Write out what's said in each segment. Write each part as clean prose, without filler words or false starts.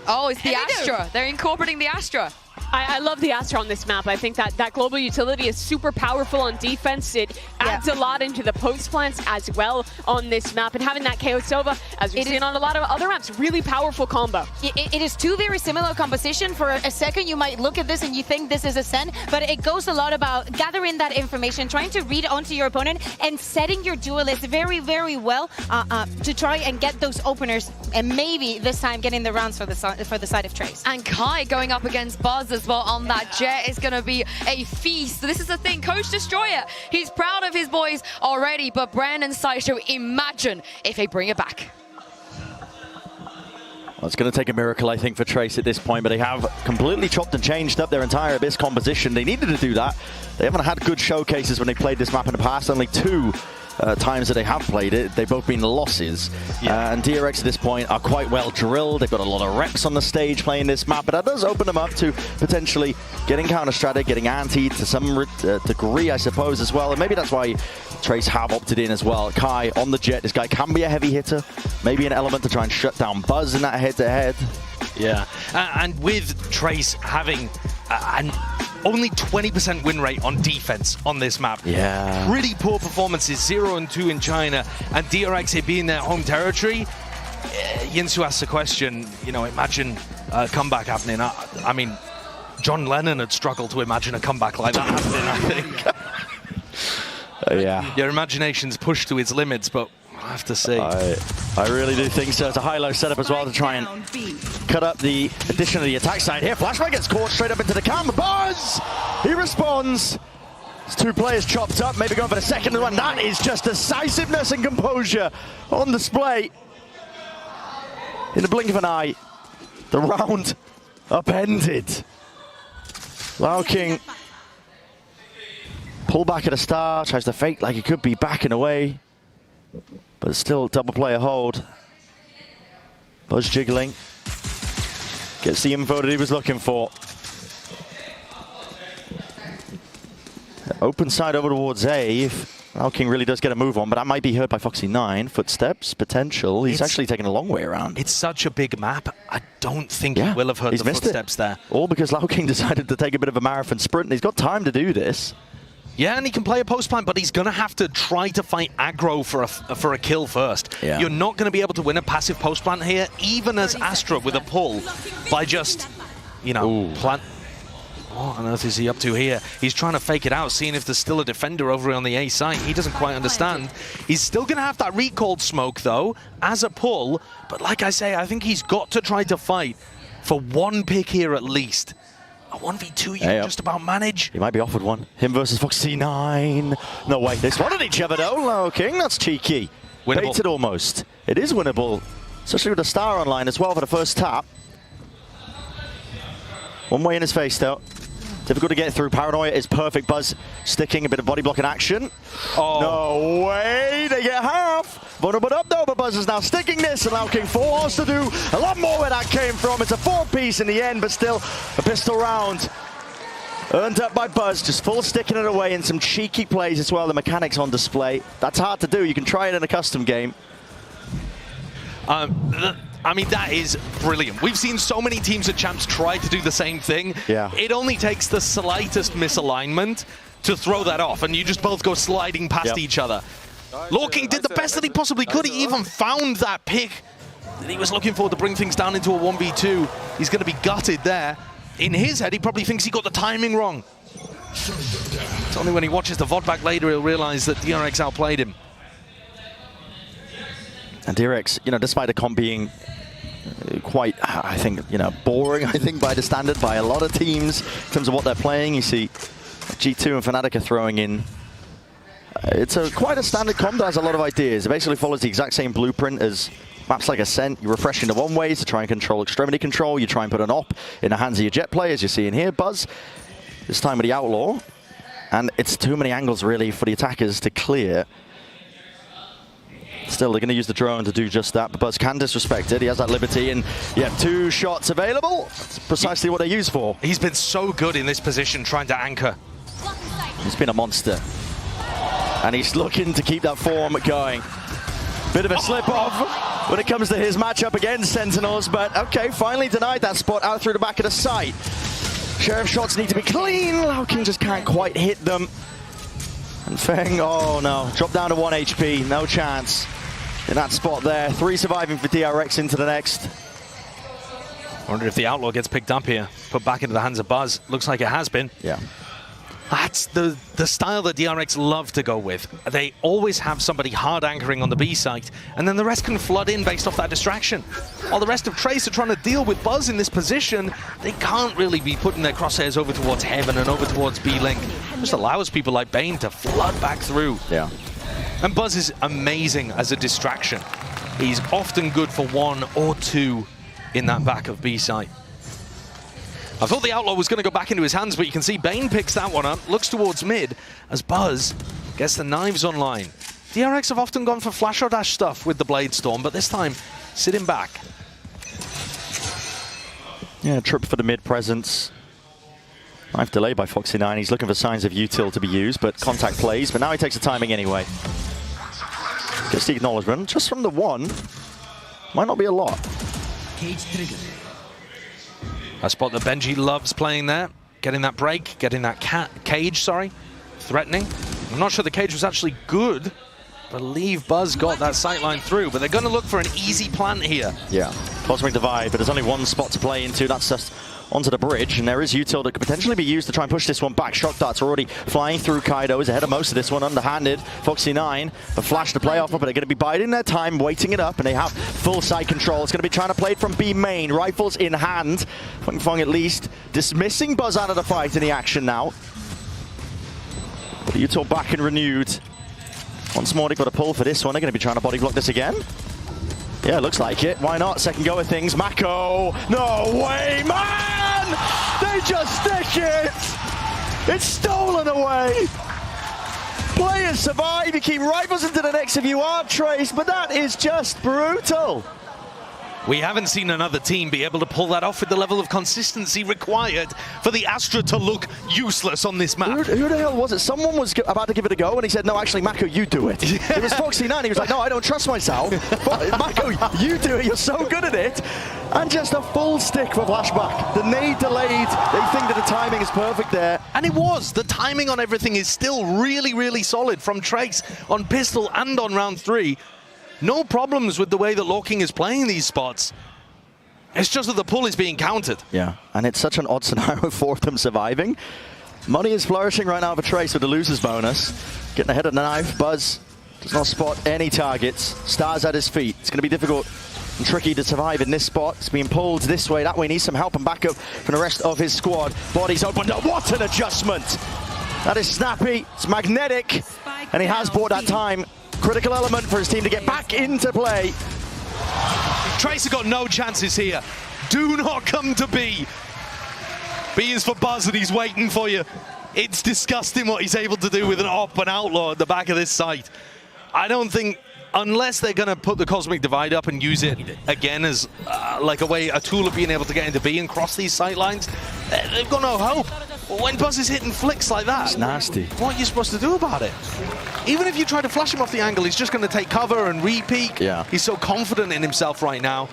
Oh, it's the Astra. They're incorporating the Astra. I love the Astra on this map. I think that global utility is super powerful on defense. It adds a lot into the post plants as well on this map. And having that KO Sova, as we've seen on a lot of other maps, really powerful combo. It is two very similar composition. For a second, you might look at this and you think this is a Sen, but it goes a lot about gathering that information, trying to read onto your opponent, and setting your duelists very, very well to try and get those openers, and maybe this time getting the rounds for the side of Trace. And Kai going up against Buzz as well on that jet is going to be a feast. This is the thing, Coach Destroyer, he's proud of his boys already, but Brandon Sideshow, imagine if they bring it back. Well, it's going to take a miracle, I think, for Trace at this point, but they have completely chopped and changed up their entire Abyss composition. They needed to do that. They haven't had good showcases when they played this map in the past. Only two times that they have played it, they've both been losses. And DRX at this point are quite well drilled. They've got a lot of reps on the stage playing this map, but that does open them up to potentially getting counter-stratted, getting antied to some degree, I suppose, as well. And maybe that's why Trace have opted in as well. Kai on the jet. This guy can be a heavy hitter. Maybe an element to try and shut down Buzz in that head-to-head. Yeah, and with Trace having an only 20% win rate on defense on this map. Yeah. Really poor performances, 0-2 in China, and DRX it being their home territory. Yinsu asks the question, you know, imagine a comeback happening. I mean, John Lennon had struggled to imagine a comeback like that happening, I think. Yeah. Your imagination's pushed to its limits, but I have to say. I really do think so. It's a high-low setup as well to try and cut up the addition of the attack side here. Flashback gets caught straight up into the cam. Buzz! He responds. It's two players chopped up, maybe going for the second one. That is just decisiveness and composure on display. In the blink of an eye, the round upended. King pull back at the start, tries to fake like he could be backing away. But it's still double player hold. Buzz jiggling. Gets the info that he was looking for. Open side over towards A. If King really does get a move on, but that might be hurt by Foxy9. Footsteps, potential. He's actually taking a long way around. It's such a big map. I don't think he will have heard the footsteps there. All because King decided to take a bit of a marathon sprint, and he's got time to do this. Yeah, and he can play a post plant, but he's going to have to try to fight aggro for a kill first. Yeah. You're not going to be able to win a passive post plant here, even as Astra with a pull, by just, you know, plant. What on earth is he up to here? He's trying to fake it out, seeing if there's still a defender over on the A side. He doesn't quite understand. He's still going to have that recalled smoke, though, as a pull. But like I say, I think he's got to try to fight for one pick here at least. A 1v2 you can just about manage. He might be offered one. Him versus Foxy9. No way. They spotted each other though. King, that's cheeky. Winnable. Baited almost. It is winnable. Especially with a star online as well for the first tap. One way in his face though. Difficult to get through. Paranoia is perfect. Buzz sticking a bit of body blocking action. Oh. No way. They get half. Vulnerable up though, but Buzz is now sticking this. And King forced to do a lot more where that came from. It's a 4-piece in the end, but still a pistol round. Earned up by Buzz, just full sticking it away, and some cheeky plays as well. The mechanics on display. That's hard to do. You can try it in a custom game. I mean, that is brilliant. We've seen so many teams at Champs try to do the same thing. Yeah. It only takes the slightest misalignment to throw that off, and you just both go sliding past each other. King did the best that he possibly could. He even found that pick that he was looking for to bring things down into a 1v2. He's going to be gutted there. In his head, he probably thinks he got the timing wrong. It's only when he watches the VOD back later he'll realize that DRX outplayed him. And DRX, you know, despite the comp being quite, I think, you know, boring, I think, by the standard, by a lot of teams in terms of what they're playing. You see G2 and Fnatic are throwing in. It's quite a standard comp that has a lot of ideas. It basically follows the exact same blueprint as maps like Ascent. You refresh into one way to try and control extremity control. You try and put an op in the hands of your jet player, as you're seeing here. Buzz, this time with the Outlaw. And it's too many angles, really, for the attackers to clear. Still, they're going to use the drone to do just that, but Buzz can disrespect it. He has that liberty, and yeah, 2 shots available. That's precisely what they're used for. He's been so good in this position, trying to anchor. He's been a monster. And he's looking to keep that form going. Bit of a slip-off when it comes to his matchup against Sentinels, but okay, finally denied that spot out through the back of the site. Sheriff shots need to be clean. King just can't quite hit them. And Feng, oh no, dropped down to 1 HP, no chance in that spot there. 3 surviving for DRX into the next. I wonder if the Outlaw gets picked up here, put back into the hands of Buzz. Looks like it has been. Yeah. That's the style that DRX love to go with. They always have somebody hard anchoring on the B site, and then the rest can flood in based off that distraction. While the rest of Trace are trying to deal with Buzz in this position, they can't really be putting their crosshairs over towards Heaven and over towards B-Link. Just allows people like Bane to flood back through. Yeah. And Buzz is amazing as a distraction. He's often good for 1 or 2 in that back of B site. I thought the Outlaw was going to go back into his hands, but you can see Bane picks that one up, looks towards mid, as Buzz gets the knives online. DRX have often gone for flash or dash stuff with the Blade Storm, but this time, sitting back. Yeah, trip for the mid presence. Knife delay by Foxy9. He's looking for signs of util to be used, but contact plays, but now he takes the timing anyway. Gets the acknowledgement, just from the 1. Might not be a lot. Cage trigger. A spot that Benji loves playing there. Getting that break, getting that cage, sorry. Threatening. I'm not sure the cage was actually good. I believe Buzz got that sightline through, but they're going to look for an easy plant here. Yeah, Cosmic Divide, but there's only 1 spot to play into. That's just onto the bridge, and there is util that could potentially be used to try and push this one back. Shock darts are already flying through Kaido. He's ahead of most of this one, underhanded. Foxy9, a flash to play off of, but they're going to be biding their time, waiting it up, and they have full side control. It's going to be trying to play it from B main. Rifles in hand. Feng at least dismissing Buzz out of the fight in the action now. But util back and renewed. Once more, they've got a pull for this one. They're going to be trying to body block this again. Yeah, looks like it. Why not? Second go of things. Mako! No way, man! They just stick it! It's stolen away! Players survive. You keep rifles into the necks if you are Trace, but that is just brutal. We haven't seen another team be able to pull that off with the level of consistency required for the Astra to look useless on this map. Who the hell was it? Someone was about to give it a go, and he said, no, actually, Mako, you do it. It was Foxy9. He was like, no, I don't trust myself. Mako, you do it. You're so good at it. And just a full stick for flashback. The nade delayed. They think that the timing is perfect there. And it was. The timing on everything is still really, really solid from Trace on pistol and on round 3. No problems with the way that King is playing these spots. It's just that the pull is being countered. Yeah, and it's such an odd scenario for them surviving. Money is flourishing right now for Trace with the loser's bonus. Getting ahead of the knife. Buzz does not spot any targets. Stars at his feet. It's going to be difficult and tricky to survive in this spot. It's being pulled this way, that way. Needs some help and backup from the rest of his squad. Body's opened up. What an adjustment! That is snappy. It's magnetic. And he has bought that time. Critical element for his team to get back into play. Trace has got no chances here. Do not come to B. B is for Buzz and he's waiting for you. It's disgusting what he's able to do with an op and Outlaw at the back of this site. I don't think, unless they're going to put the Cosmic Divide up and use it again as like a tool of being able to get into B and cross these sight lines, they've got no hope. When Buzz is hitting flicks like that, it's nasty. What are you supposed to do about it? Even if you try to flash him off the angle, he's just going to take cover and re-peek. Yeah. He's so confident in himself right now.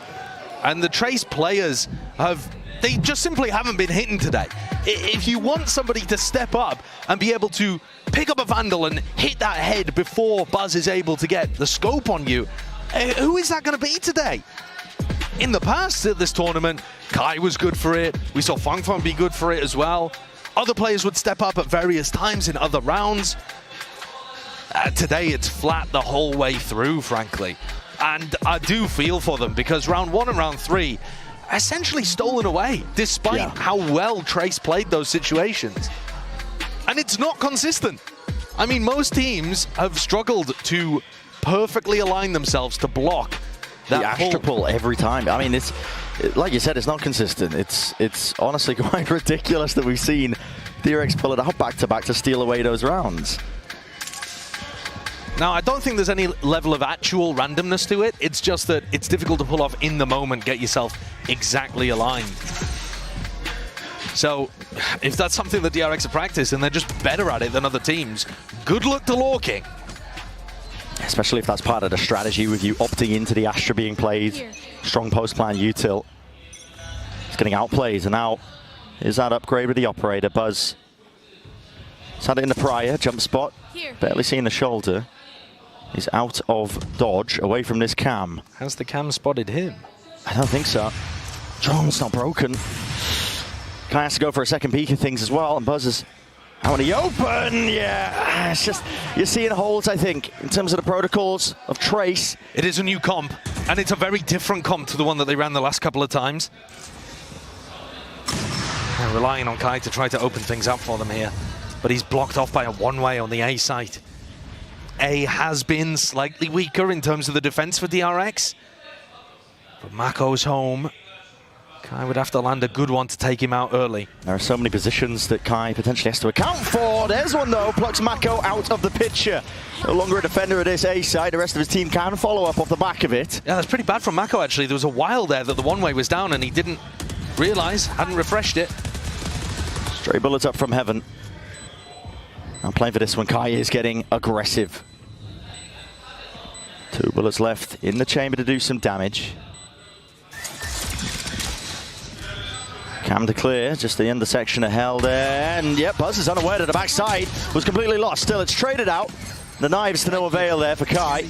And the Trace players they just simply haven't been hitting today. If you want somebody to step up and be able to pick up a Vandal and hit that head before Buzz is able to get the scope on you, who is that going to be today? In the past at this tournament, Kai was good for it. We saw Fang be good for it as well. Other players would step up at various times in other rounds. Today it's flat the whole way through, frankly. And I do feel for them because round 1 and round 3 essentially stolen away, despite how well Trace played those situations. And it's not consistent. I mean, most teams have struggled to perfectly align themselves to block that Astra pull every time. I mean, it's like you said, it's not consistent. It's honestly quite ridiculous that we've seen DRX pull it out back-to-back to steal away those rounds. Now, I don't think there's any level of actual randomness to it. It's just that it's difficult to pull off in the moment, get yourself exactly aligned. So, if that's something that DRX have practiced and they're just better at it than other teams, good luck to King. Especially if that's part of the strategy with you opting into the Astra being played. Strong post plan util. It's getting outplayed, and now is that upgrade with the operator. Buzz has had it in the prior, jump spot. Barely seeing the shoulder. He's out of dodge, away from this cam. Has the cam spotted him? I don't think so. Drone's not broken. Kai has to go for a second peek of things as well, and Buzz is out in the open. Yeah, it's just, you're seeing holes, I think, in terms of the protocols of Trace. It is a new comp, and it's a very different comp to the one that they ran the last couple of times. They're relying on Kai to try to open things up for them here, but he's blocked off by a one-way on the A site. A has been slightly weaker in terms of the defense for DRX, but Mako's home. Kai would have to land a good one to take him out early. There are so many positions that Kai potentially has to account for. There's one though, plucks Mako out of the picture. No longer a defender at this A side. The rest of his team can follow up off the back of it. Yeah, that's pretty bad from Mako actually. There was a while there that the one-way was down and he didn't realize, hadn't refreshed it. Stray bullets up from heaven. Now playing for this one, Kai is getting aggressive. 2 bullets left in the chamber to do some damage. Cam to clear, just the intersection of hell there, and yep, Buzz is unaware that the backside was completely lost. Still, it's traded out. The knives to no avail there for Kai.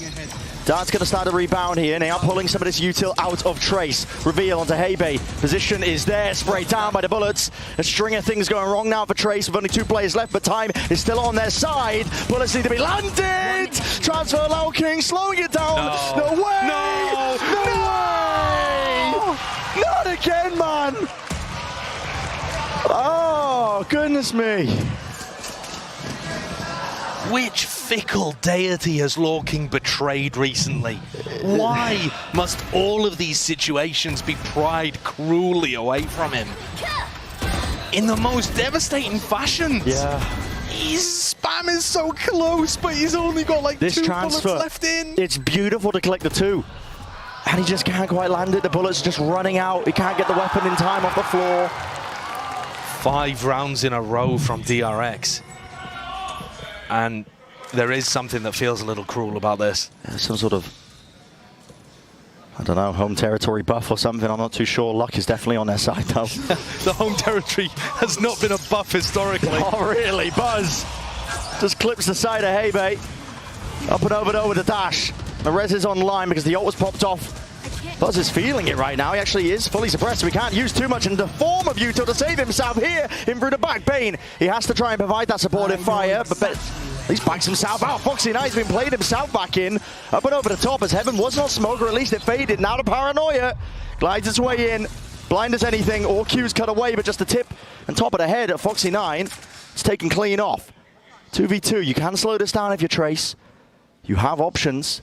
Dart's going to start a rebound here. They are pulling some of this util out of Trace. Reveal onto Hebei. Position is there, sprayed down by the bullets. A string of things going wrong now for Trace with only 2 players left, but time is still on their side. Bullets need to be landed! Transfer Lau King slowing it down. No way! No way! Not again, man! Oh, goodness me. Which fickle deity has Law King betrayed recently? Why must all of these situations be pried cruelly away from him? In the most devastating fashions. Yeah. His spam is so close, but he's only got like this 2 transfer, bullets left in. It's beautiful to collect the 2. And he just can't quite land it. The bullet's just running out. He can't get the weapon in time off the floor. 5 rounds in a row from DRX. And there is something that feels a little cruel about this. Some sort of, I don't know, home territory buff or something. I'm not too sure. Luck is definitely on their side, though. The home territory has not been a buff historically. Oh, really? Buzz just clips the side of Hebei. Up and over the dash. The res is online because the ult was popped off. Buzz is feeling it right now. He actually is fully suppressed. We can't use too much in the form of util to save himself here in through the back. Bane, he has to try and provide that supportive fire, but he's backs himself out. Foxy9's been playing himself back in. Up and over the top as Heaven was not smoke, or at least it faded. Now the paranoia glides its way in. Blind as anything. All Q's cut away, but just the tip and top of the head at Foxy9. It's taken clean off. 2v2. You can slow this down if you Trace. You have options.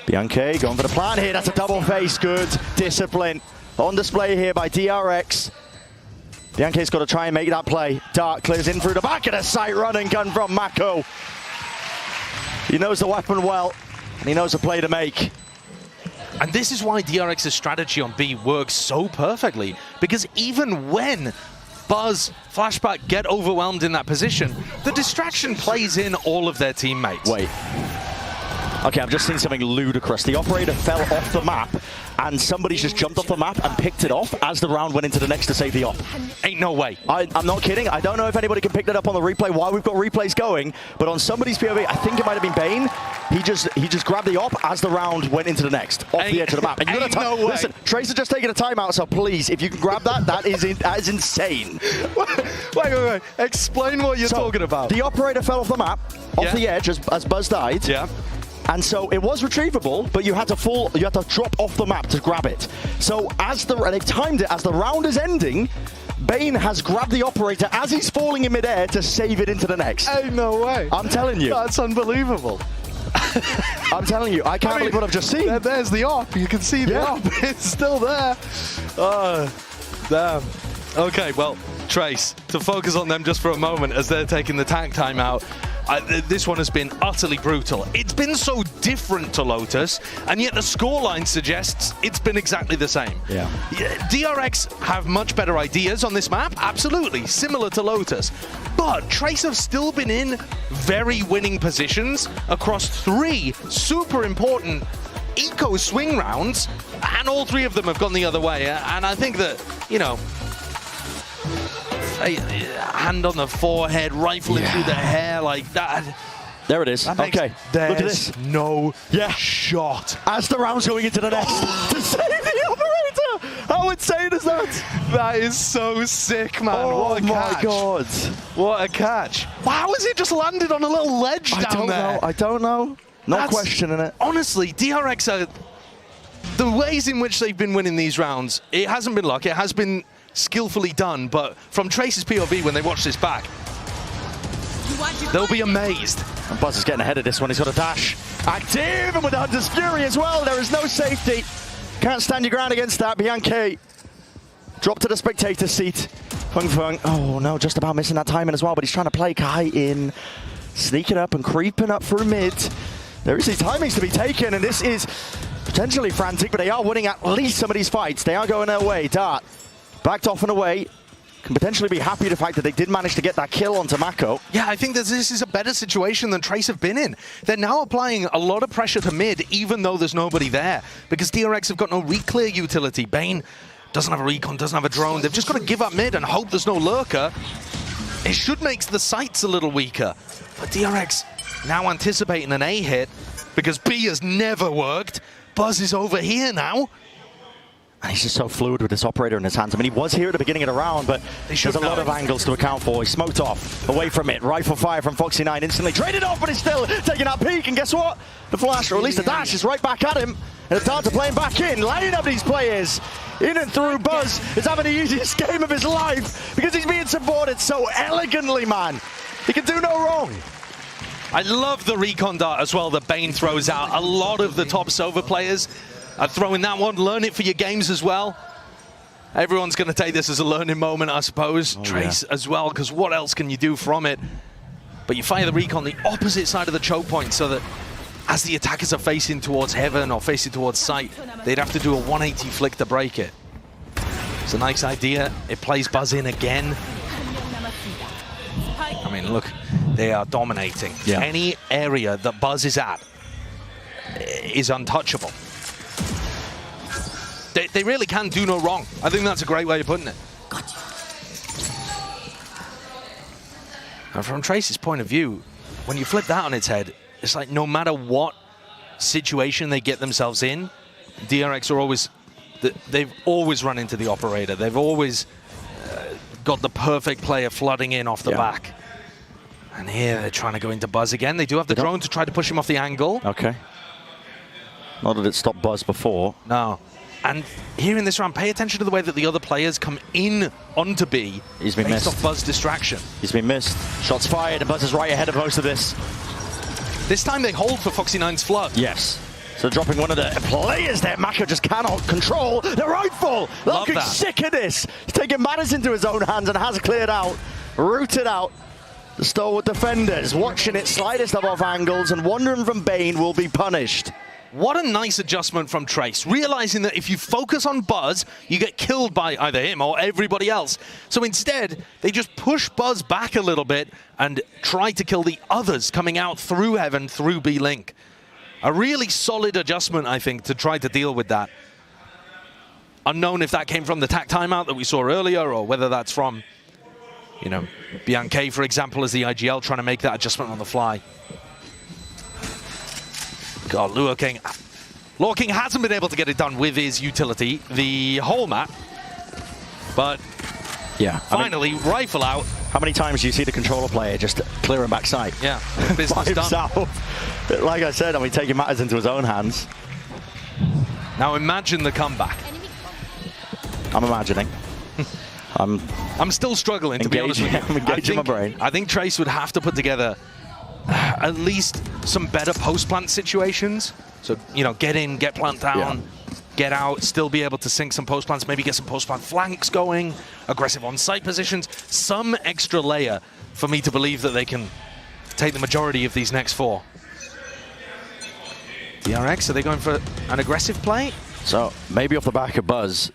Bianche going for the plan here. That's a double face. Good discipline on display here by DRX. Bianche's got to try and make that play. Dart clears in through the back of the sight. Run and gun from Mako. He knows the weapon well, and he knows the play to make. And this is why DRX's strategy on B works so perfectly, because even when Buzz, Flashback get overwhelmed in that position, the distraction plays in all of their teammates. Wait. Okay, I've just seen something ludicrous. The operator fell off the map, and somebody's just jumped off the map and picked it off as the round went into the next to save the op. Ain't no way. I'm not kidding. I don't know if anybody can pick that up on the replay while we've got replays going, but on somebody's POV, I think it might have been Bane. He just grabbed the op as the round went into the next, off the edge of the map. And you gotta no way. Listen, Tracer just taking a timeout, so please, if you can grab that, that is insane. Wait. Explain what you're talking about. The operator fell off the map, off the edge as Buzz died. Yeah. And so it was retrievable, but you had to drop off the map to grab it. So they timed it as the round is ending. Bane has grabbed the operator as he's falling in midair to save it into the next. Ain't no way. I'm telling you. That's unbelievable. I'm telling you, I can't believe what I've just seen. There's the op. You can see the op. It's still there. Oh, damn. Okay, well, Trace, to focus on them just for a moment as they're taking the tank timeout. this one has been utterly brutal. It's been so different to Lotus, and yet the scoreline suggests it's been exactly the same. Yeah. DRX have much better ideas on this map, absolutely, similar to Lotus. But Trace have still been in very winning positions across 3 super important eco swing rounds, and all 3 of them have gone the other way. And I think that, you know, a hand on the forehead, rifling through the hair like that. There it is. Okay, look at this. No shot. As the round's going into the nest to save the operator. How insane is that? That is so sick, man. Oh what a catch. my God. What a catch. Wow, has it just landed on a little ledge down there? I don't know. Not questioning it. Honestly, DRX are... The ways in which they've been winning these rounds, it hasn't been luck, it has been skillfully done, but from Trace's POV when they watch this back, they'll be amazed. And Buzz is getting ahead of this one. He's got a dash. Active, and with the Hunter's Fury as well. There is no safety. Can't stand your ground against that. Bianchi drop to the spectator seat. Fung Fung. Oh no, just about missing that timing as well, but he's trying to play Kai in. Sneaking up and creeping up through mid. There is these timings to be taken, and this is potentially frantic, but they are winning at least some of these fights. They are going their way. Dart backed off and away. Can potentially be happy the fact that they did manage to get that kill onto Mako. Yeah, I think that this is a better situation than Trace have been in. They're now applying a lot of pressure to mid, even though there's nobody there, because DRX have got no re-clear utility. Bane doesn't have a recon, doesn't have a drone. They've just got to give up mid and hope there's no lurker. It should make the sights a little weaker. But DRX now anticipating an A hit, because B has never worked. Buzz is over here now. And he's just so fluid with this operator in his hands. I mean, he was here at the beginning of the round, but there's a lot of angles to account for. He smoked off, away from it. Rifle fire from Foxy9, instantly traded off, but he's still taking that peek. And guess what? The flash, or at least the dash, is right back at him. And it's hard to play him back in, lining up these players. In and through. Buzz is having the easiest game of his life because he's being supported so elegantly, man. He can do no wrong. I love the recon dart as well that Bane throws out. A lot of the top Sova players are throwing that one. Learn it for your games as well. Everyone's going to take this as a learning moment, I suppose. Trace as well, because what else can you do from it? But you fire the recon the opposite side of the choke point so that as the attackers are facing towards heaven or facing towards sight, they'd have to do a 180 flick to break it. It's a nice idea. It plays Buzz in again. I mean, look, they are dominating. Yeah. Any area that Buzz is at is untouchable. They really can do no wrong. I think that's a great way of putting it. And from Trace's point of view, when you flip that on its head, it's like no matter what situation they get themselves in, DRX are always, they've always run into the operator. They've always got the perfect player flooding in off the back. And here they're trying to go into Buzz again. They do have the drone to try to push him off the angle. Okay. Not that it stopped Buzz before. No. And here in this round, pay attention to the way that the other players come in onto B. He's been missed. Based off Buzz distraction. He's been missed. Shots fired, and Buzz is right ahead of most of this. This time they hold for Foxy9's flood. Yes. So dropping one of the players there, Mako just cannot control the rifle. Looking sick of this. He's taking matters into his own hands and has cleared out, rooted out the stalwart defenders, watching it slightest of off angles and wondering from Bane will be punished. What a nice adjustment from Trace, realizing that if you focus on Buzz, you get killed by either him or everybody else. So instead, they just push Buzz back a little bit and try to kill the others coming out through Heaven, through B-Link. A really solid adjustment, I think, to try to deal with that. Unknown if that came from the tack timeout that we saw earlier or whether that's from, you know, Bianchi, for example, as the IGL trying to make that adjustment on the fly. God, Lure King hasn't been able to get it done with his utility the whole map. But yeah, finally, rifle out. How many times do you see the controller player just clear him backside? Yeah, business done. Like I said, I mean, taking matters into his own hands. Now imagine the comeback. I'm imagining. I'm still struggling, to be honest with you. I'm engaging my brain. I think Trace would have to put together at least some better post-plant situations. So, you know, get in, get plant down, get out, still be able to sync some post-plants, maybe get some post-plant flanks going, aggressive on-site positions, some extra layer for me to believe that they can to take the majority of these next 4. DRX, are they going for an aggressive play? So maybe off the back of Buzz,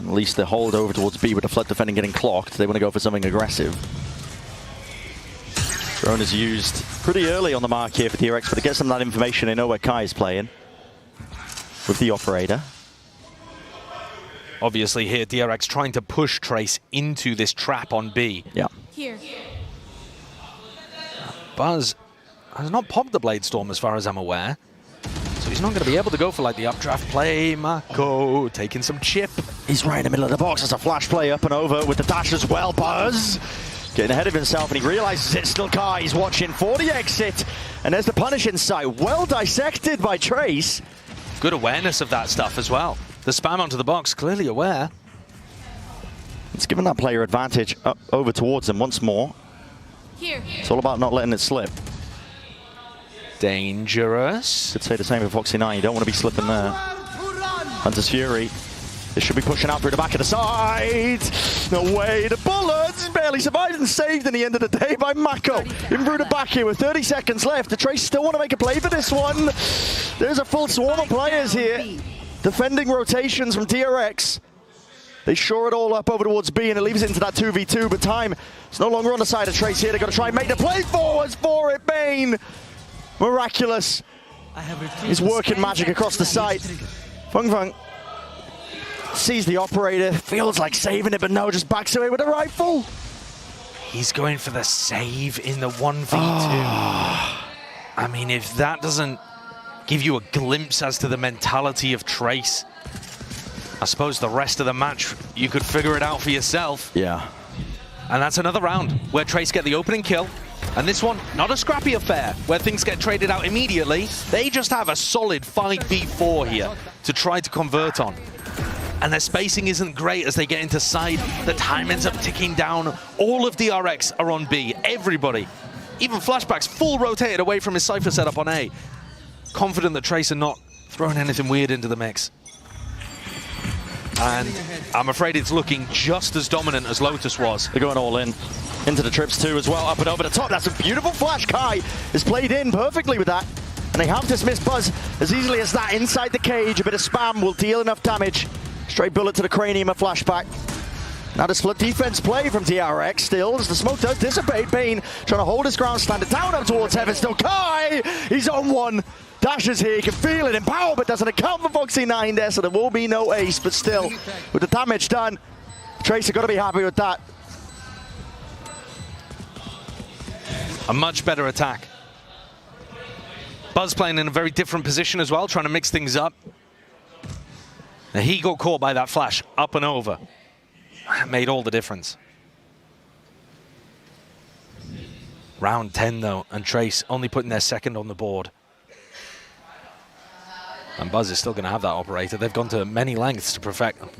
at least they hold over towards B with the flood defending getting clocked. They want to go for something aggressive. Drone is used pretty early on the mark here for DRX, but to get some of that information, they know where Kai is playing with the operator. Obviously here, DRX trying to push Trace into this trap on B. Yeah. Here. Buzz has not popped the Blade Storm as far as I'm aware. So he's not going to be able to go for like the updraft play. Mako taking some chip. He's right in the middle of the box. There's a flash play up and over with the dash as well. Buzz getting ahead of himself, and he realizes it's still Kai. He's watching for the exit, and there's the punish in sight. Well dissected by Trace. Good awareness of that stuff as well. The spam onto the box, clearly aware. It's given that player advantage up over towards him once more. Here. It's all about not letting it slip. Dangerous. Could say the same for Foxy9. You don't want to be slipping there. Hunter's Fury. This should be pushing out through the back of the side. No way. The bullets barely survived and saved in the end of the day by Mako. In through the back here with 30 seconds left. The Trace still want to make a play for this one. There's a full swarm of players here. Defending rotations from DRX. They shore it all up over towards B, and it leaves it into that 2v2, but time is no longer on the side of Trace here. They've got to try and make the play forwards for it. Bane. Miraculous. He's working magic across the site. Fung Fung sees the operator, feels like saving it, but no, just backs away with a rifle. He's going for the save in the 1v2. I mean, if that doesn't give you a glimpse as to the mentality of Trace, I suppose the rest of the match, you could figure it out for yourself. Yeah. And that's another round where Trace get the opening kill. And this one, not a scrappy affair where things get traded out immediately. They just have a solid 5v4 here to try to convert on. And their spacing isn't great as they get into side. The time ends up ticking down. All of DRX are on B. Everybody. Even Flashback's full rotated away from his Cypher setup on A. Confident that Trace are not throwing anything weird into the mix. And I'm afraid it's looking just as dominant as Lotus was. They're going all in. Into the trips too as well, up and over the top. That's a beautiful flash. Kai is played in perfectly with that. And they have dismissed Buzz as easily as that inside the cage. A bit of spam will deal enough damage. Straight bullet to the cranium, a flashback. Now the split defense play from DRX still as the smoke does dissipate. Bane trying to hold his ground, stand it down up towards heaven. Still Kai, he's on one. Dashes here, you can feel it in power, but doesn't account for Foxy9 there, so there will be no ace. But still, with the damage done, Trace are got to be happy with that. A much better attack. Buzz playing in a very different position as well, trying to mix things up. Now he got caught by that flash, up and over. That made all the difference. Round 10 though, and Trace only putting their second on the board. And Buzz is still going to have that operator. They've gone to many lengths to protect them.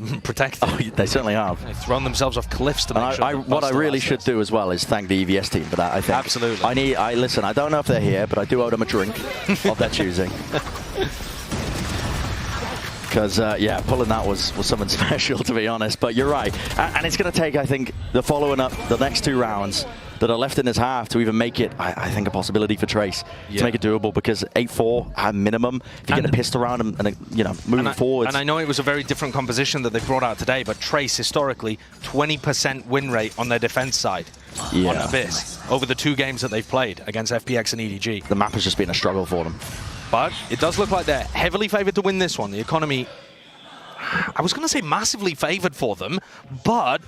Oh, they certainly have. They've thrown themselves off cliffs to make sure. What I really should do as well is thank the EVS team for that, I think. Absolutely. Listen, I don't know if they're here, but I do owe them a drink of their choosing. Because, yeah, pulling that was something special, to be honest. But you're right. And it's going to take, I think, the following up, the next 2 rounds that are left in this half to even make it, I think, a possibility for Trace to make it doable. Because 8-4 at minimum, if you're getting pissed around and you know, moving forward. And I know it was a very different composition that they brought out today, but Trace, historically, 20% win rate on their defense side on Abyss over the 2 games that they've played against FPX and EDG. The map has just been a struggle for them. But it does look like they're heavily favored to win this one. The economy, I was going to say massively favored for them, but,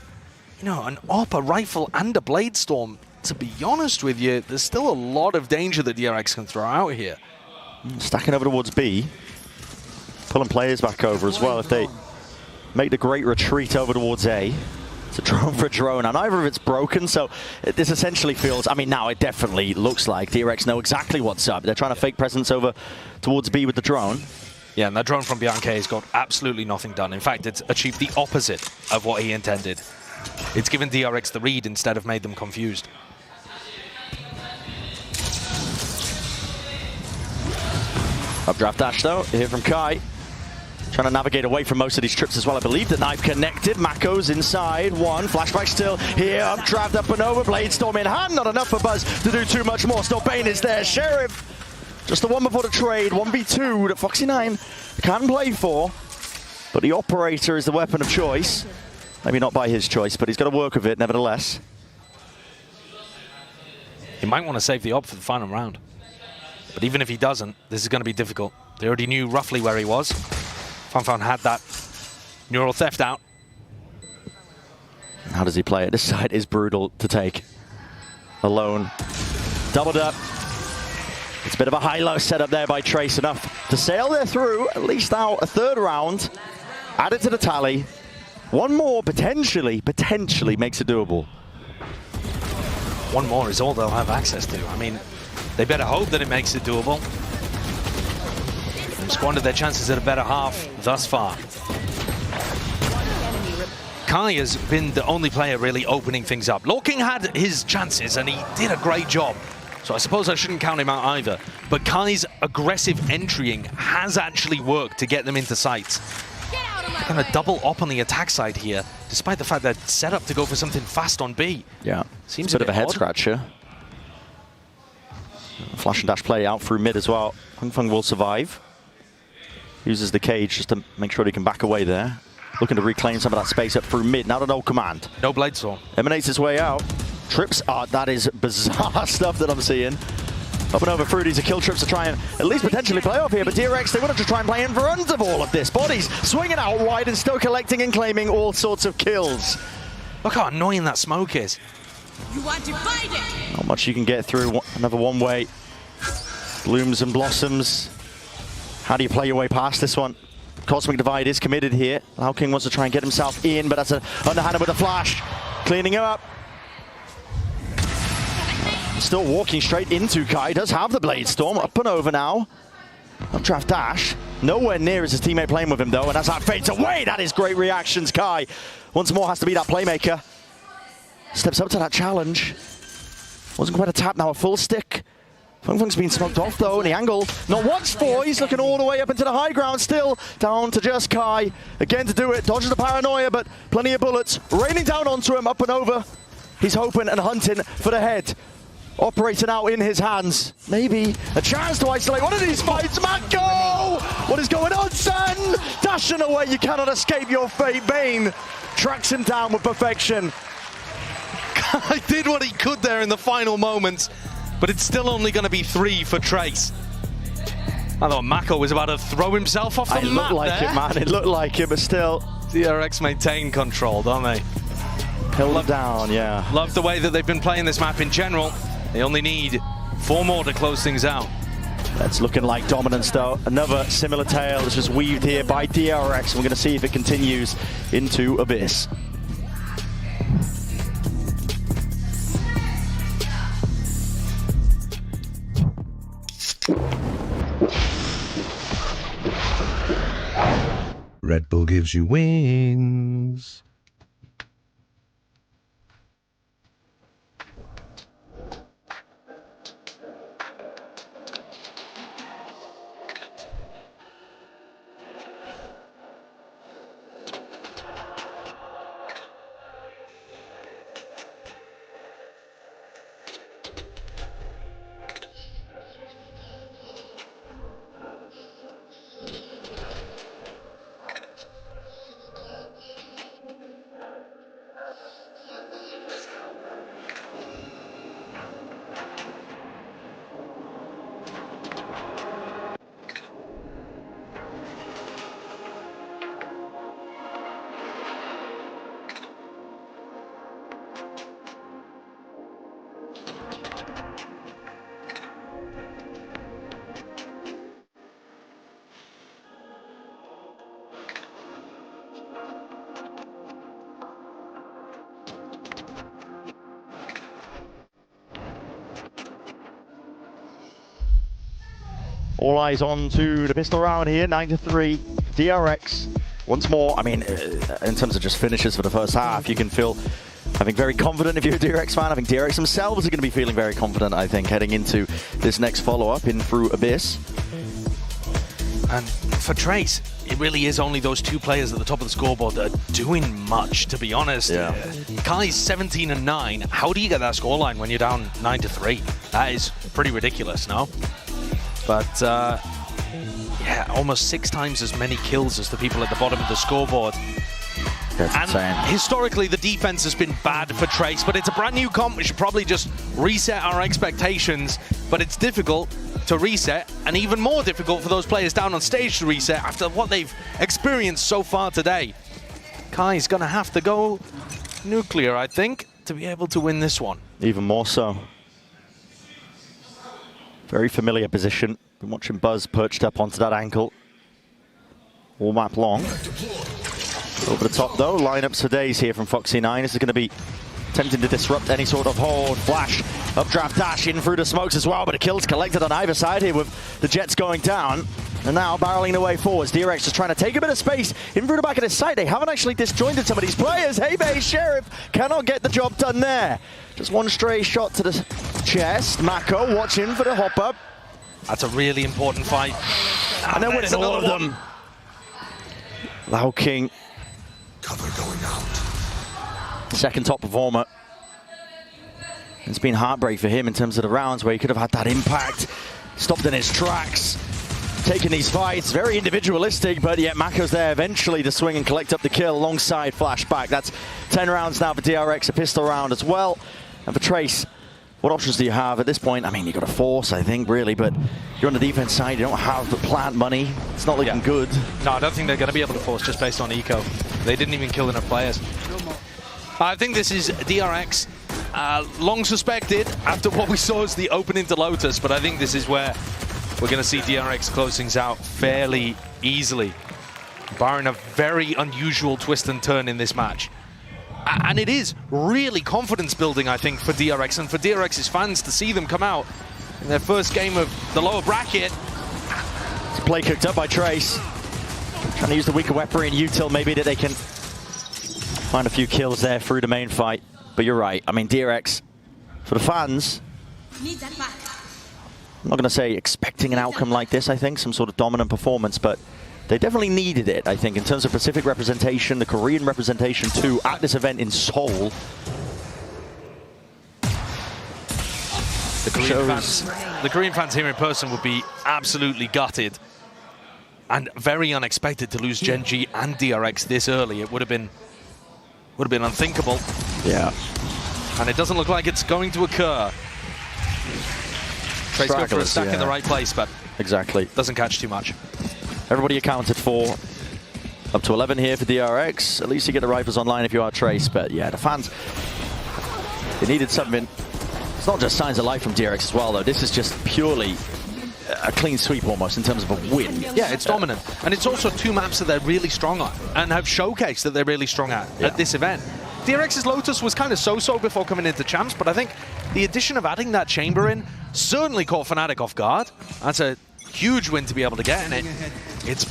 you know, an AWP, a rifle, and a Blade Storm, to be honest with you, there's still a lot of danger that DRX can throw out here. Stacking over towards B, pulling players back over as well if they make the great retreat over towards A. It's a drone for a drone, and neither of it's broken, so this essentially feels, I mean, now it definitely looks like DRX know exactly what's up. They're trying to fake presence over towards B with the drone. Yeah, and that drone from Bianca has got absolutely nothing done. In fact, it's achieved the opposite of what he intended. It's given DRX the read instead of made them confused. Updraft dash though, here from Kai. Trying to navigate away from most of these trips as well. I believe the knife connected. Mako's inside. One. Flashback still here. Updraft up and over. Blade Storm in hand. Not enough for Buzz to do too much more. Still Bane is there. Sheriff. Just the one before the trade. 1v2 that Foxy9 can play for. But the Operator is the weapon of choice. Maybe not by his choice, but he's got to work with it nevertheless. He might want to save the Op for the final round. But even if he doesn't, this is going to be difficult. They already knew roughly where he was. Fanfan had that neural theft out. How does he play it? This side is brutal to take. Alone. Doubled up. It's a bit of a high-low setup there by Trace. Enough to sail there through, at least out a third round. Add it to the tally. One more potentially makes it doable. One more is all they'll have access to. I mean, they better hope that it makes it doable. They've squandered their chances at a better half thus far. Kai has been the only player really opening things up. Lorking had his chances and he did a great job. So I suppose I shouldn't count him out either. But Kai's aggressive entrying has actually worked to get them into sights. Kind of double up on the attack side here, despite the fact they're set up to go for something fast on B. Yeah, seems a bit of a head odd. scratcher. Flash and dash play out through mid as well. Hungfeng will survive. Uses the cage just to make sure he can back away there. Looking to reclaim some of that space up through mid. Now to no command. No Blade Storm. Emanates his way out. Trips. That is bizarre stuff that I'm seeing. Up and over Fruity's a kill trips to try and at least potentially play off here, but DRX, they wanted to try and play in front of all of this. Bodies swinging out wide and still collecting and claiming all sorts of kills. Look how annoying that smoke is. You are divided. Not much you can get through. Another one-way. Blooms and blossoms. How do you play your way past this one? Cosmic Divide is committed here. Lao King wants to try and get himself in, but that's an underhanded with a flash. Cleaning him up. Still walking straight into Kai. Does have the Blade Storm. Up and over now. Updraft dash. Nowhere near is his teammate playing with him though, and as that fades away, that is great reactions. Kai once more has to be that playmaker. Steps up to that challenge. Wasn't quite a tap, now a full stick. Feng's been smoked off though, and the angle not once for. He's looking all the way up into the high ground still. Down to just Kai. Again to do it. Dodges the paranoia, but plenty of bullets raining down onto him. Up and over. He's hoping and hunting for the head. Operator now in his hands. Maybe a chance to isolate one of these fights. Mako! What is going on, son? Dashing away, you cannot escape your fate. Bane tracks him down with perfection. Kai did what he could there in the final moments, but it's still only going to be 3 for Trace. I thought Mako was about to throw himself off the map. It looked like there. it, man. It looked like it, but still. DRX maintain control, don't they? Held down, yeah. Love the way that they've been playing this map in general. They only need 4 more to close things out. That's looking like dominance though. Another similar tale that's just weaved here by DRX. We're going to see if it continues into Abyss. Red Bull gives you wings. All eyes on to the pistol round here, 9-3. DRX once more. I mean, in terms of just finishes for the first half, you can feel, I think, very confident if you're a DRX fan. I think DRX themselves are going to be feeling very confident, I think, heading into this next follow-up in through Abyss. And for Trace, it really is only those two players at the top of the scoreboard that are doing much, to be honest. Yeah. Kai's 17-9. How do you get that scoreline when you're down 9-3? That is pretty ridiculous, no? But yeah, almost 6 times as many kills as the people at the bottom of the scoreboard. That's and insane. Historically, the defense has been bad for Trace, but it's a brand new comp. We should probably just reset our expectations, but it's difficult to reset, and even more difficult for those players down on stage to reset after what they've experienced so far today. Kai's gonna have to go nuclear, I think, to be able to win this one. Even more so. Very familiar position. Been watching Buzz perched up onto that ankle all map long. Over the top though, lineups for days here from Foxy9. This is going to be attempting to disrupt any sort of hold. Flash, updraft dash in through the smokes as well, but a kill's collected on either side here with the Jets going down. And now barreling away forwards. DRX just trying to take a bit of space in through the back of his site. They haven't actually disjointed some of these players. Hey, Bay Sheriff cannot get the job done there. Just one stray shot to the chest. Mako watching for the hop up. That's a really important fight. And they're winning all of them. Lao King. Cover going out. Second top performer. It's been heartbreak for him in terms of the rounds where he could have had that impact. Stopped in his tracks. Taking these fights, very individualistic, but yet Mako's there eventually to swing and collect up the kill alongside Flashback. That's 10 rounds now for DRX, a pistol round as well. And for Trace, what options do you have at this point? I mean, you've got a force, I think, really, but you're on the defense side, you don't have the plant money. It's not looking good. No, I don't think they're going to be able to force just based on eco. They didn't even kill enough players. I think this is DRX, long suspected after what we saw as the opening to Lotus, but I think this is where we're going to see DRX close things out fairly easily, barring a very unusual twist and turn in this match. And it is really confidence building, I think, for DRX and for DRX's fans to see them come out in their first game of the lower bracket. It's play cooked up by Trace. Trying to use the weaker weaponry and util maybe that they can find a few kills there through the main fight. But you're right. I mean, DRX, for the fans, Need that back. I'm not going to say expecting an outcome like this, I think, some sort of dominant performance, but they definitely needed it, I think, in terms of Pacific representation, the Korean representation too, at this event in Seoul. The Korean fans here in person would be absolutely gutted and very unexpected to lose Gen.G and DRX this early. It would have been unthinkable. Yeah. And it doesn't look like it's going to occur. Trace go for a stack in the right place, but exactly doesn't catch too much. Everybody accounted for. Up to 11 here for DRX. At least you get the rifles online if you are Trace. But yeah, the fans, they needed something. It's not just signs of life from DRX as well, though. This is just purely a clean sweep almost in terms of a win. Yeah, it's dominant. And it's also two maps that they're really strong at and have showcased that they're really strong at this event. DRX's Lotus was kind of so-so before coming into Champs, but I think the addition of adding that chamber in certainly caught Fnatic off guard. That's a huge win to be able to get, and it's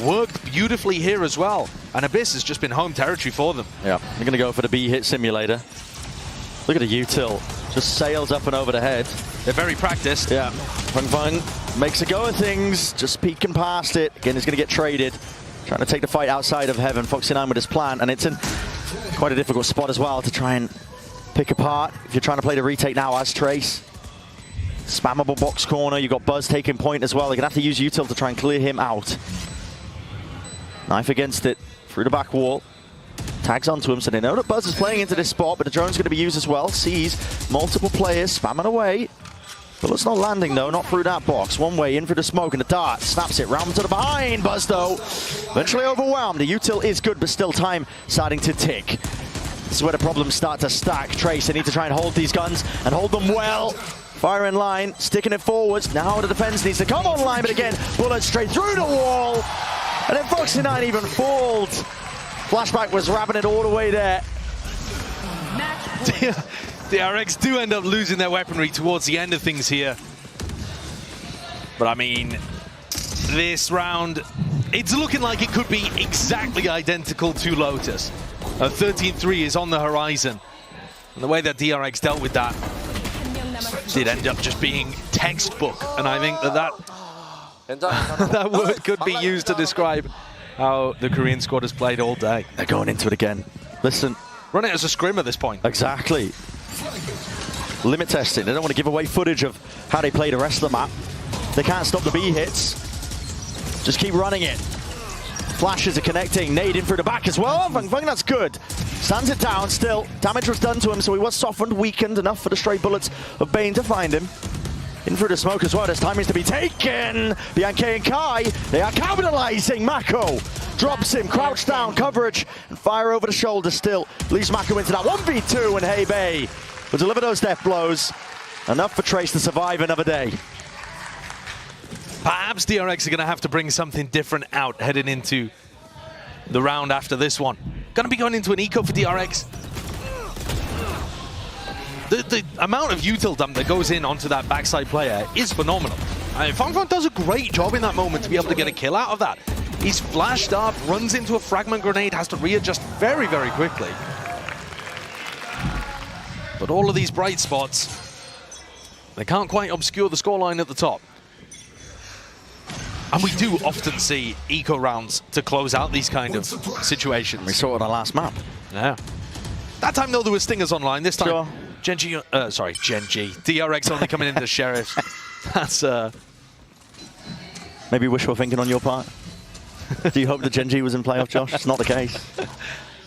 worked beautifully here as well. And Abyss has just been home territory for them. Yeah, they're going to go for the B-hit simulator. Look at the util. Just sails up and over the head. They're very practiced. Yeah. Fung Fung makes a go of things, just peeking past it. Again, he's going to get traded. Trying to take the fight outside of Heaven. Foxy9 with his plan, and it's in quite a difficult spot as well to try and pick apart. If you're trying to play the retake now as Trace. Spammable box corner. You've got Buzz taking point as well. You're going to have to use util to try and clear him out. Knife against it. Through the back wall. Tags onto him, so they know that Buzz is playing into this spot, but the drone's going to be used as well. Sees multiple players spamming away. Bullet's not landing, though, not through that box. One way in for the smoke, and the dart snaps it round to the behind. Buzz, though, eventually overwhelmed. The util is good, but still time starting to tick. This is where the problems start to stack. Trace, they need to try and hold these guns and hold them well. Fire in line, sticking it forwards. Now the defense needs to come online, but again, Bullet straight through the wall. And then Foxy9 even fooled. Flashback was wrapping it all the way there. DRX do end up losing their weaponry towards the end of things here. But I mean, this round, it's looking like it could be exactly identical to Lotus. 13-3 is on the horizon. And the way that DRX dealt with that did end up just being textbook. And I think that That word could be used to describe how the Korean squad has played all day. They're going into it again. Listen. Run it as a scrim at this point. Exactly. Limit testing. They don't want to give away footage of how they play the rest of the map. They can't stop the B hits. Just keep running it. Flashes are connecting. Nade in through the back as well. Fang, that's good. Stands it down still. Damage was done to him, so he was softened, weakened enough for the stray bullets of Bane to find him. In through the smoke as well. There's timings to be taken. Bianca and Kai, they are capitalizing. Mako drops him, crouch down, coverage, and fire over the shoulder still. Leaves Mako into that 1v2, and Heibei will deliver those death blows. Enough for Trace to survive another day. Perhaps DRX are going to have to bring something different out heading into the round after this one. Going to be going into an eco for DRX. The amount of util dump that goes in onto that backside player is phenomenal. Fang does a great job in that moment to be able to get a kill out of that. He's flashed up, runs into a fragment grenade, has to readjust very, very quickly. But all of these bright spots, they can't quite obscure the scoreline at the top. And we do often see eco rounds to close out these kind of situations. We saw it on the last map. Yeah. That time, though, there were stingers online. This time, sure. Genji, DRX only coming into the Sheriffs. That's, Maybe wishful thinking on your part. Do you hope that Genji was in playoff, Josh? It's not the case.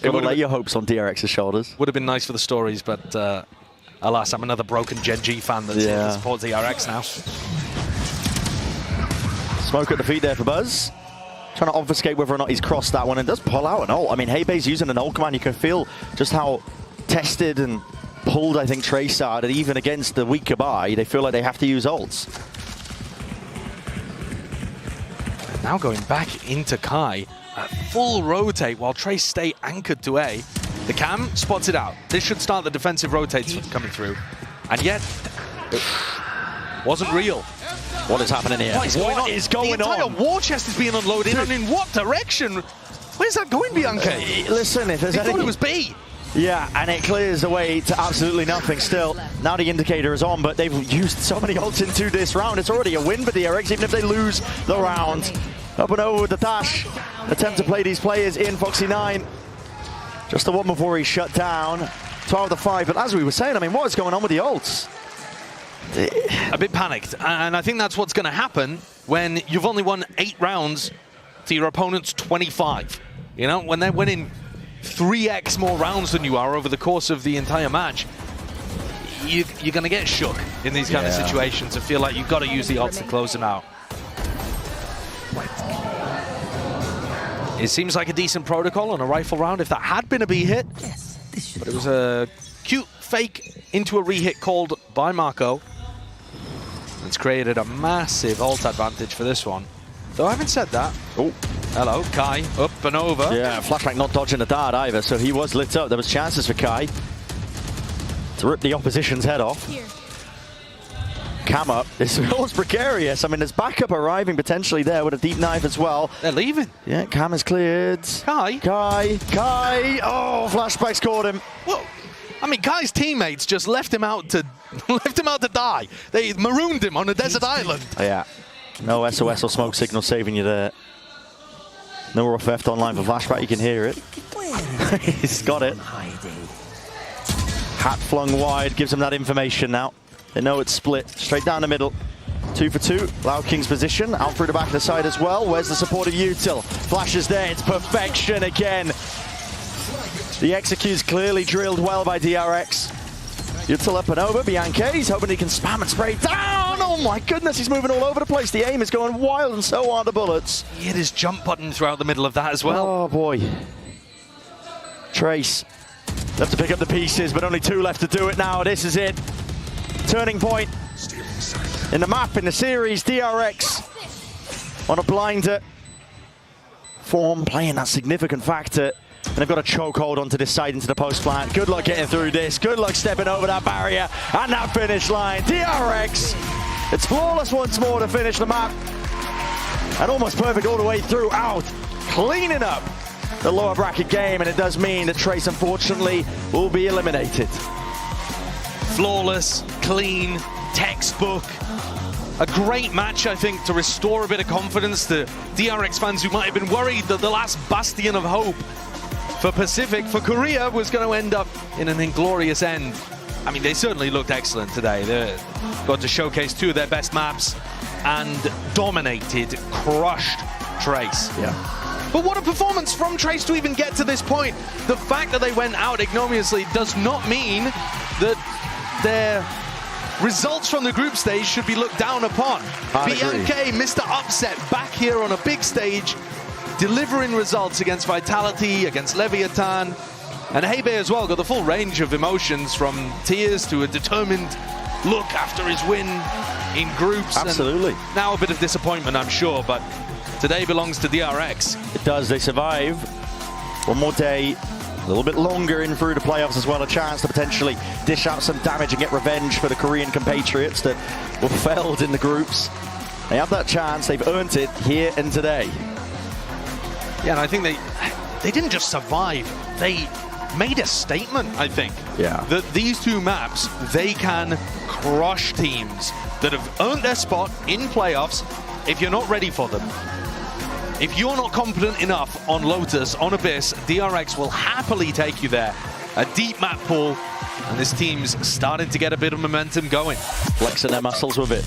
It would lay your hopes on DRX's shoulders. Would have been nice for the stories, but alas, I'm another broken Genji fan that supports DRX now. Smoke at the feet there for Buzz. Trying to obfuscate whether or not he's crossed that one, and does pull out an ult. I mean, Heibei's using an ult command. You can feel just how tested and pulled, I think, Trace are, that even against the weaker buy, they feel like they have to use ults. Now going back into Kai, a full rotate while Trace stay anchored to A. The cam spots it out. This should start the defensive rotates coming through. And yet, it wasn't real. What is happening here? What is going on? The entire war chest is being unloaded, and in what direction? Where's that going, Bianca? Listen, if there's I thought it was B. Yeah, and it clears the way to absolutely nothing still. Now the indicator is on, but they've used so many ults into this round. It's already a win for DRX, even if they lose the round. Up and over with the dash. Attempt to play these players in Foxy9. Just the one before he's shut down. 12-5, but as we were saying, I mean, what is going on with the ults? A bit panicked, and I think that's what's going to happen when you've only won 8 rounds to your opponent's 25. You know, when they're winning 3x more rounds than you are over the course of the entire match, you're going to get shook in these kind of situations and feel like you've got to use the ults to close them out. It seems like a decent protocol on a rifle round if that had been a B hit, but it was a cute fake into a re-hit called by Mako. It's created a massive ult advantage for this one. Though having said that, oh, hello, Kai, up and over. Yeah, Flashback not dodging the dart either, so he was lit up. There was chances for Kai to rip the opposition's head off. Cam up, this feels precarious. I mean, there's backup arriving potentially there with a deep knife as well. They're leaving. Yeah, Cam is cleared. Kai. Oh, Flashback's caught him. Well, I mean, Kai's teammates just left him out to die. They marooned him on a desert island. Yeah, no SOS or smoke signal saving you there. No rough theft online for Flashback, you can hear it. He's got it. Hat flung wide, gives him that information now. They know it's split, straight down the middle. 2 for 2, Loud King's position, out through the back of the side as well. Where's the supportive util? Flash is there, it's perfection again. The execute's clearly drilled well by DRX. Util up and over, Bianca, he's hoping he can spam and spray down. Oh my goodness, he's moving all over the place. The aim is going wild and so are the bullets. He hit his jump button throughout the middle of that as well. Oh boy. Trace, have to pick up the pieces, but only 2 left to do it now. This is it. Turning point in the map, in the series. DRX on a blinder. Form playing that significant factor. And they've got a chokehold onto this side into the post plant. Good luck getting through this. Good luck stepping over that barrier and that finish line. DRX, it's flawless once more to finish the map. And almost perfect all the way throughout. Cleaning up the lower bracket game. And it does mean that Trace, unfortunately, will be eliminated. Flawless, clean, textbook. a great match, I think, to restore a bit of confidence to DRX fans who might have been worried that the last bastion of hope for Pacific, for Korea, was going to end up in an inglorious end. I mean, they certainly looked excellent today. They got to showcase 2 of their best maps and dominated, crushed Trace. Yeah. But what a performance from Trace to even get to this point. The fact that they went out ignominiously does not mean that their results from the group stage should be looked down upon. BNK, Mr. Upset, back here on a big stage, delivering results against Vitality, against Leviathan. And Hebe as well got the full range of emotions, from tears to a determined look after his win in groups. Absolutely. And now a bit of disappointment, I'm sure, but today belongs to DRX. It does. They survive. One more day, a little bit longer in through the playoffs as well. A chance to potentially dish out some damage and get revenge for the Korean compatriots that were failed in the groups. They have that chance. They've earned it here and today. Yeah, and I think they didn't just survive. They made a statement, I think. Yeah. That these 2 maps, they can crush teams that have earned their spot in playoffs if you're not ready for them. If you're not confident enough on Lotus, on Abyss, DRX will happily take you there. A deep map pool, and this team's starting to get a bit of momentum going. Flexing their muscles with it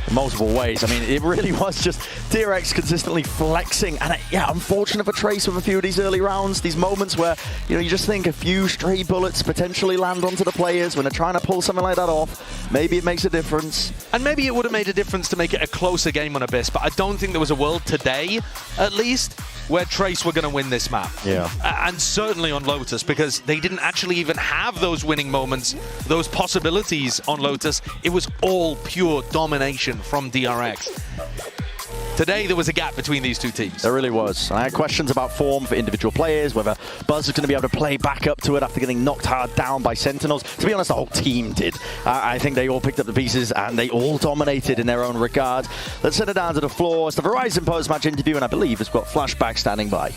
in multiple ways. I mean, it really was just DRX consistently flexing. And yeah, unfortunate for Trace with a few of these early rounds, these moments where, you know, you just think a few stray bullets potentially land onto the players when they're trying to pull something like that off. Maybe it makes a difference. And maybe it would have made a difference to make it a closer game on Abyss, but I don't think there was a world today, at least, where Trace were going to win this map. Yeah. And certainly on Lotus, because they didn't actually even have those winning moments, those possibilities on Lotus. It was all pure domination from DRX. Today, there was a gap between these 2 teams. There really was. I had questions about form for individual players, whether Buzz is going to be able to play back up to it after getting knocked hard down by Sentinels. To be honest, the whole team did. I think they all picked up the pieces and they all dominated in their own regard. Let's send it down to the floor. It's the Verizon post-match interview, and I believe it's got Flashback standing by.